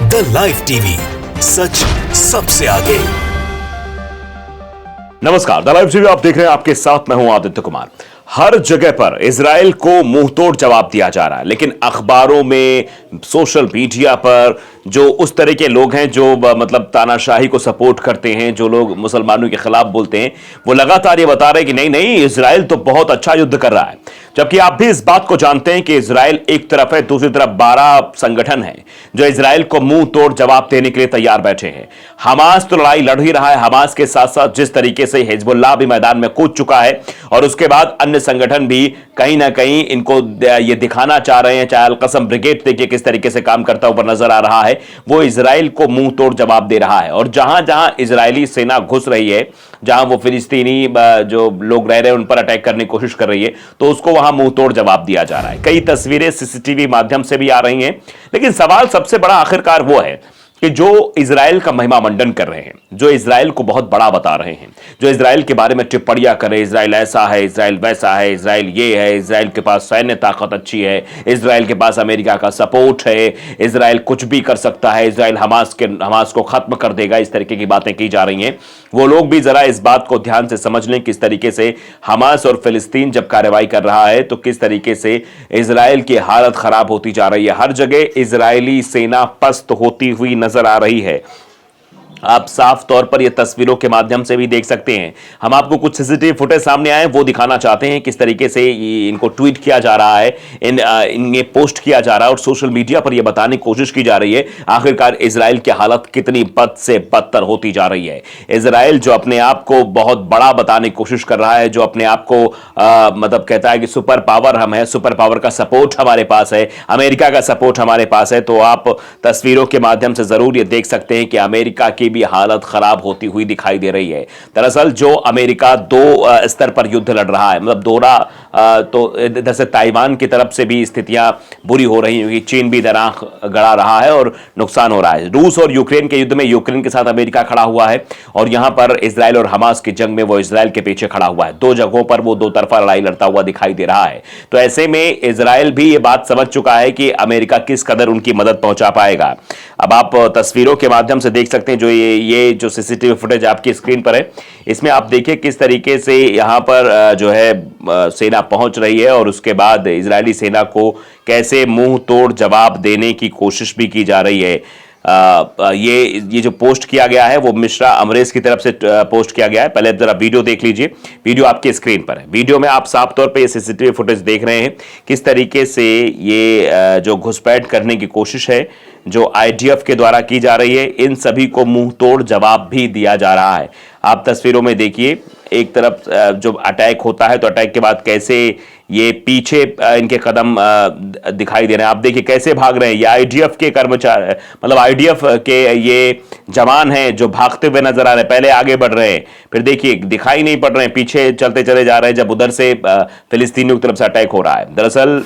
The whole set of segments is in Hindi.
द लाइव टीवी, सच सबसे आगे। नमस्कार, द लाइव टीवी आप देख रहे हैं, आपके साथ मैं हूं आदित्य कुमार। हर जगह पर इजराइल को मुंहतोड़ जवाब दिया जा रहा है, लेकिन अखबारों में, सोशल मीडिया पर जो उस तरह के लोग हैं जो मतलब तानाशाही को सपोर्ट करते हैं, जो लोग मुसलमानों के खिलाफ बोलते हैं, वो लगातार ये बता रहे हैं कि नहीं नहीं, इजराइल तो बहुत अच्छा युद्ध कर रहा है। जबकि आप भी इस बात को जानते हैं कि इजराइल एक तरफ है, दूसरी तरफ 12 संगठन है जो इजराइल को मुंह तोड़ जवाब देने के लिए तैयार बैठे हैं। हमास तो लड़ाई लड़ ही रहा है, हमास के साथ साथ जिस तरीके से हिजबुल्लाह भी मैदान में कूद चुका है, और उसके बाद अन्य संगठन भी कहीं ना कहीं इनको ये दिखाना चाह रहे हैं। चाहे अल कसम ब्रिगेड देखिए किस तरीके से काम करता हुआ नजर आ रहा है, वो इजराइल को मुंह तोड़ जवाब दे रहा है। और जहां जहां इजरायली सेना घुस रही है, जहां वो फिलिस्तीनी जो लोग रह रहे हैं उन पर अटैक करने की कोशिश कर रही है, तो उसको वहां मुंह तोड़ जवाब दिया जा रहा है। कई तस्वीरें सीसीटीवी माध्यम से भी आ रही हैं, लेकिन सवाल सबसे बड़ा आखिरकार वो है कि जो इजराइल का महिमा मंडन कर रहे हैं, जो इजराइल को बहुत बड़ा बता रहे हैं, जो इजराइल के बारे में टिप्पणियां कर रहे हैं, इजराइल ऐसा है, इजराइल वैसा है, इजराइल ये है, इजराइल के पास सैन्य ताकत अच्छी है, इजराइल के पास अमेरिका का सपोर्ट है, इजराइल कुछ भी कर सकता है, इजराइल हमास को खत्म कर देगा, इस तरीके की बातें की जा रही हैं। वो लोग भी जरा इस बात को ध्यान से समझ लें किस तरीके से हमास और फिलिस्तीन जब कार्रवाई कर रहा है तो किस तरीके से इजराइल की हालत खराब होती जा रही है। हर जगह इजरायली सेना पस्त होती हुई नजर आ रही है। आप साफ तौर पर ये तस्वीरों के माध्यम से भी देख सकते हैं। हम आपको कुछ सीसीटीवी फुटेज सामने आए वो दिखाना चाहते हैं, किस तरीके से इनको ट्वीट किया जा रहा है, इन्हें पोस्ट किया जा रहा है और सोशल मीडिया पर यह बताने की कोशिश की जा रही है आखिरकार इजराइल की हालत कितनी बद से बदतर होती जा रही है। इजराइल जो अपने आप को बहुत बड़ा बताने की कोशिश कर रहा है, जो अपने आप को मतलब कहता है कि सुपर पावर हम है, सुपर पावर का सपोर्ट हमारे पास है, अमेरिका का सपोर्ट हमारे पास है, तो आप तस्वीरों के माध्यम से जरूर ये देख सकते हैं कि अमेरिका की भी हालत खराब होती हुई दिखाई दे रही है। दरअसल जो अमेरिका दो स्तर पर युद्ध लड़ रहा है, मतलब दोहरा, तो इधर से ताइवान की तरफ से भी स्थितियां बुरी हो रही हैं, चीन भी दरार गड़ा रहा है और नुकसान हो रहा है। रूस और यूक्रेन के युद्ध में यूक्रेन के साथ अमेरिका खड़ा हुआ है और यहां पर इजराइल और हमास की जंग में वो इजराइल के पीछे खड़ा हुआ है। दो जगहों पर वो दो तरफा लड़ाई लड़ता हुआ दिखाई दे रहा है। तो ऐसे में इजराइल भी ये बात समझ चुका है कि अमेरिका किस कदर उनकी मदद पहुंचा पाएगा। अब आप तस्वीरों के माध्यम से देख सकते हैं, जो ये जो सीसीटीवी फुटेज आपकी स्क्रीन पर है, इसमें आप देखिए किस तरीके से यहां पर जो है सेना पहुंच रही है और उसके बाद इजरायली सेना को कैसे मुंह तोड़ जवाब देने की कोशिश भी की जा रही है। ये जो पोस्ट किया गया है वो मिश्रा अमरेश की तरफ से पोस्ट किया गया है। पहले जरा वीडियो देख लीजिए, वीडियो आपकी स्क्रीन पर है। वीडियो में आप साफ तौर पे ये सीसीटीवी फुटेज देख रहे हैं किस तरीके से ये जो घुसपैठ करने की कोशिश है जो आईडीएफ के द्वारा की जा रही है, इन सभी को मुंह तोड़ जवाब भी दिया जा रहा है। आप तस्वीरों में देखिए, एक तरफ जो अटैक होता है तो अटैक के बाद कैसे ये पीछे इनके कदम दिखाई दे रहे हैं। आप देखिए कैसे भाग रहे हैं। ये आईडीएफ के कर्मचारी, मतलब आईडीएफ के ये जवान हैं जो भागते हुए नजर आ रहे हैं। पहले आगे बढ़ रहे हैं, फिर देखिए दिखाई नहीं पड़ रहे हैं, पीछे चलते चले जा रहे हैं जब उधर से फिलिस्तीनियों की तरफ से अटैक हो रहा है। दरअसल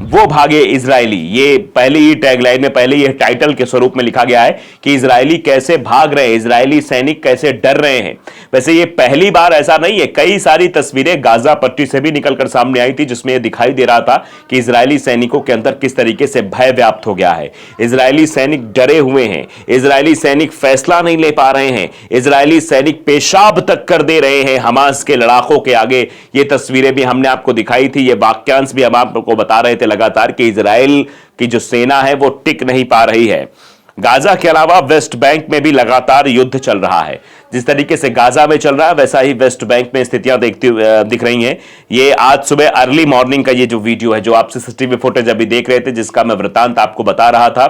वो भागे इजरायली, ये पहले ही टैगलाइन में, पहले ही टाइटल के स्वरूप में लिखा गया है कि इजरायली कैसे भाग रहे हैं, इजरायली सैनिक कैसे डर रहे हैं। वैसे ये पहली बार ऐसा नहीं है, कई सारी तस्वीरें गाजा पट्टी से भी निकलकर सामने आई थी जिसमें यह दिखाई दे रहा था कि इजरायली सैनिकों के अंदर किस तरीके से भय व्याप्त हो गया है। इजरायली सैनिक डरे हुए हैं, इजरायली सैनिक फैसला नहीं ले पा रहे हैं, इजरायली सैनिक पेशाब तक कर दे रहे हैं हमास के लड़ाकों के आगे। ये तस्वीरें भी हमने आपको दिखाई थी, ये वाक्यांश भी हम आपको बता रहे थे लगातार कि इजराइल की जो सेना है वो टिक नहीं पा रही है। गाजा के अलावा वेस्ट बैंक में भी लगातार युद्ध चल रहा है। जिस तरीके से गाजा में चल रहा है वैसा ही वेस्ट बैंक में स्थितियां दिख रही हैं। ये आज सुबह अर्ली मॉर्निंग का ये जो वीडियो है, जो आप सीसीटीवी फुटेज अभी देख रहे थे, जिसका मैं वृतांत आपको बता रहा था,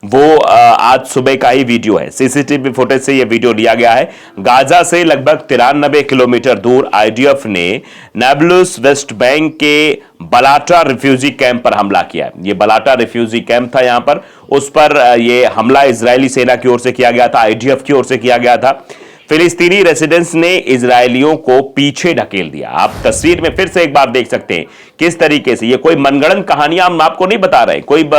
वो आज सुबह का ही वीडियो है। सीसीटीवी फुटेज से ये वीडियो लिया गया है। गाजा से लगभग 93 किलोमीटर दूर आईडीएफ ने नाब्लुस वेस्ट बैंक के बलाटा रिफ्यूजी कैंप पर हमला किया। ये बलाटा रिफ्यूजी कैंप था, यहां पर उस पर ये हमला इजरायली सेना की ओर से किया गया था, आईडीएफ की ओर से किया गया था। फिलिस्तीनी रेसिडेंट्स ने इजरायलियों को पीछे ढकेल दिया। आप तस्वीर में फिर से एक बार देख सकते हैं किस तरीके से, ये कोई मनगढ़ंत कहानियां हम आपको नहीं बता रहे, कोई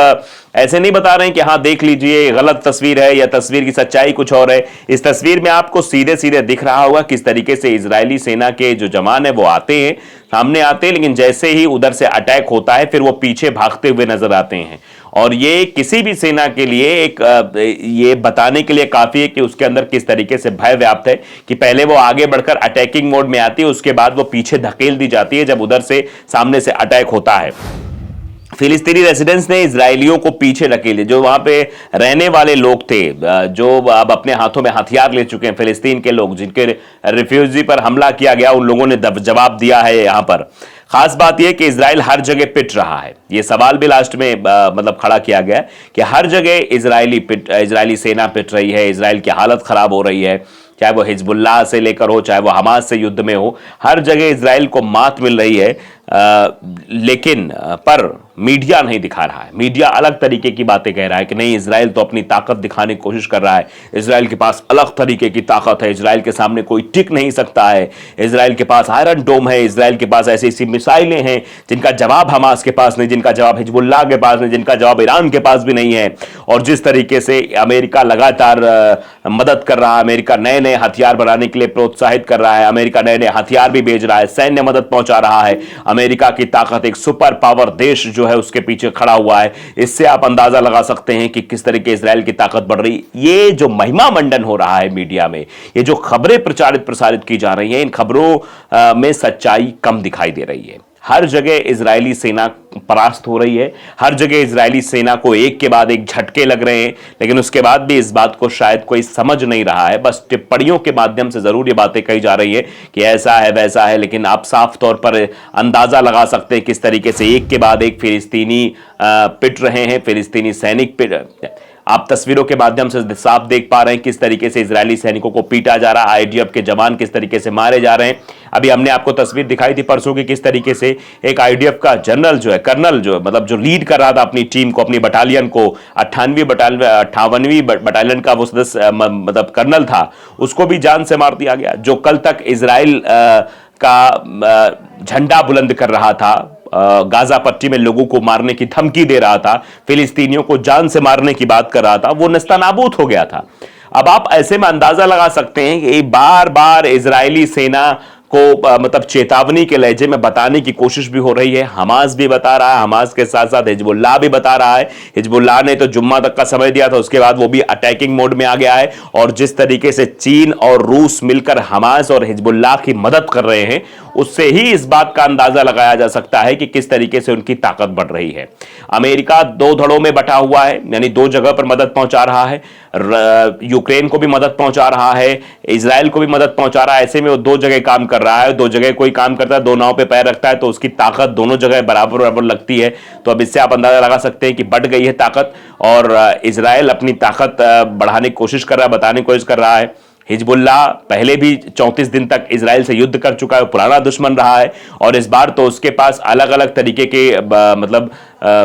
ऐसे नहीं बता रहे हैं कि हाँ देख लीजिए गलत तस्वीर है या तस्वीर की सच्चाई कुछ और है। इस तस्वीर में आपको सीधे सीधे दिख रहा होगा किस तरीके से इजरायली सेना के जो जवान है वो आते हैं, सामने आते हैं, लेकिन जैसे ही उधर से अटैक होता है फिर वो पीछे भागते हुए नजर आते हैं और ये किसी भी सेना के लिए एक ये बताने के लिए काफी है कि उसके अंदर किस तरीके से भय व्याप्त है कि पहले वो आगे बढ़कर अटैकिंग मोड में आती है, उसके बाद वो पीछे धकेल दी जाती है जब उधर से सामने से अटैक होता है। फिलिस्तीनी रेजिडेंट्स ने इजरायलियों को पीछे धकेले, जो वहां पे रहने वाले लोग थे, जो अब अपने हाथों में हथियार ले चुके हैं, फिलिस्तीन के लोग जिनके रिफ्यूजी पर हमला किया गया, उन लोगों ने जवाब दिया है। यहां पर खास बात यह कि इजराइल हर जगह पिट रहा है। यह सवाल भी लास्ट में मतलब खड़ा किया गया कि हर जगह इजरायली सेना पिट रही है, इजराइल की हालत खराब हो रही है, चाहे वो हिजबुल्लाह से लेकर हो, चाहे वो हमास से युद्ध में हो, हर जगह इजराइल को मात मिल रही है। लेकिन पर मीडिया नहीं दिखा रहा है। मीडिया अलग तरीके की बातें कह रहा है कि नहीं, इजराइल तो अपनी ताकत दिखाने की कोशिश कर रहा है, इजराइल के पास अलग तरीके की ताकत है, इजराइल के सामने कोई टिक नहीं सकता है, इजराइल के पास आयरन डोम है, इजराइल के पास ऐसी ऐसी मिसाइलें हैं जिनका जवाब हमास के पास नहीं, जिनका जवाब हिजबुल्लाह के पास नहीं, जिनका जवाब ईरान के पास भी नहीं है। और जिस तरीके से अमेरिका लगातार मदद कर रहा है, अमेरिका नए नए हथियार बनाने के लिए प्रोत्साहित कर रहा है, अमेरिका नए नए हथियार भी भेज रहा है, सैन्य मदद पहुंचा रहा है, अमेरिका की ताकत, एक सुपर पावर देश जो है उसके पीछे खड़ा हुआ है। इससे आप अंदाजा लगा सकते हैं कि किस तरीके इजराइल की ताकत बढ़ रही है। ये जो महिमा मंडन हो रहा है मीडिया में, ये जो खबरें प्रसारित की जा रही हैं, इन खबरों में सच्चाई कम दिखाई दे रही है। हर जगह इजरायली सेना परास्त हो रही है, हर जगह इजरायली सेना को एक के बाद एक झटके लग रहे हैं, लेकिन उसके बाद भी इस बात को शायद कोई समझ नहीं रहा है। बस टिप्पणियों के माध्यम से जरूर ये बातें कही जा रही है कि ऐसा है वैसा है, लेकिन आप साफ तौर पर अंदाजा लगा सकते हैं किस तरीके से एक के बाद एक फिलिस्तीनी पिट रहे हैं, फिलिस्तीनी सैनिक पिट। आप तस्वीरों के माध्यम से साफ देख पा रहे हैं किस तरीके से इजरायली सैनिकों को पीटा जा रहा है, आईडीएफ के जवान किस तरीके से मारे जा रहे हैं। अभी हमने आपको तस्वीर दिखाई थी परसों की, किस तरीके से एक आईडीएफ का जनरल जो है, कर्नल जो है, मतलब जो लीड कर रहा था अपनी टीम को, अपनी बटालियन को, 58वीं बटालियन का वो सदस्य मतलब कर्नल था, उसको भी जान से मार दिया गया। जो कल तक इजराइल का झंडा बुलंद कर रहा था, गाजा पट्टी में लोगों को मारने की धमकी दे रहा था, फिलिस्तीनियों को जान से मारने की बात कर रहा था, वो नेस्तनाबूद हो गया था। अब आप ऐसे में अंदाजा लगा सकते हैं कि बार बार इजरायली सेना को मतलब चेतावनी के लहजे में बताने की कोशिश भी हो रही है। हमास भी बता रहा है, हमास के साथ साथ हिजबुल्लाह भी बता रहा है। हिजबुल्लाह ने तो जुम्मा तक का समय दिया था, उसके बाद वो भी अटैकिंग मोड में आ गया है। और जिस तरीके से चीन और रूस मिलकर हमास और हिजबुल्लाह की मदद कर रहे हैं, उससे ही इस बात का अंदाजा लगाया जा सकता है कि किस तरीके से उनकी ताकत बढ़ रही है। अमेरिका दो धड़ों में बटा हुआ है, यानी दो जगह पर मदद पहुंचा रहा है। यूक्रेन को भी मदद पहुंचा रहा है, इजराइल को भी मदद पहुंचा रहा है। ऐसे में वो दो जगह काम कर रहा है, दो जगह कोई काम करता है, दो नाव पे पैर रखता है, तो उसकी ताकत दोनों जगह बराबर बराबर लगती है। तो अब इससे आप अंदाजा लगा सकते हैं कि बढ़ गई है ताकत, और इजराइल अपनी ताकत बढ़ाने की कोशिश कर रहा है, बताने की कोशिश कर रहा है। हिजबुल्लाह पहले भी 34 दिन तक इजराइल से युद्ध कर चुका है, पुराना दुश्मन रहा है, और इस बार तो उसके पास अलग अलग तरीके के मतलब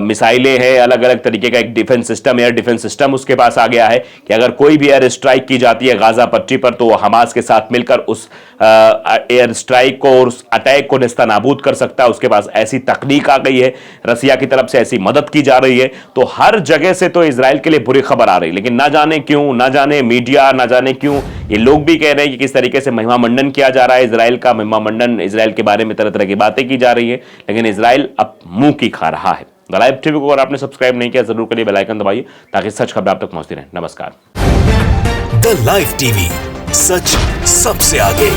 मिसाइलें हैं, अलग अलग तरीके का एक defence system, air defence system उसके पास आ गया है कि अगर कोई भी एयर स्ट्राइक की जाती है गाजा पट्टी पर, तो वो हमास के साथ मिलकर उस एयर स्ट्राइक को और उस अटैक को नेस्तनाबूद कर सकता है। उसके पास ऐसी तकनीक आ गई है, रसिया की तरफ से ऐसी मदद की जा रही है। तो हर जगह से तो इजराइल के लिए बुरी खबर आ रही है, लेकिन ना जाने क्यों, ना जाने मीडिया, ना जाने क्यों ये लोग भी कह रहे हैं कि किस तरीके से महिमा मंडन किया जा रहा है इजराइल का, महिमा मंडन, इजराइल के बारे में तरह तरह की बातें की जा रही है, लेकिन इजराइल अब मुंह की खा रहा है। द लाइव टीवी को अगर आपने सब्सक्राइब नहीं किया, जरूर करिए, बेल आइकन दबाइए ताकि सच खबर आप तक पहुंचती रहे। नमस्कार। द लाइव टीवी, सच सबसे आगे।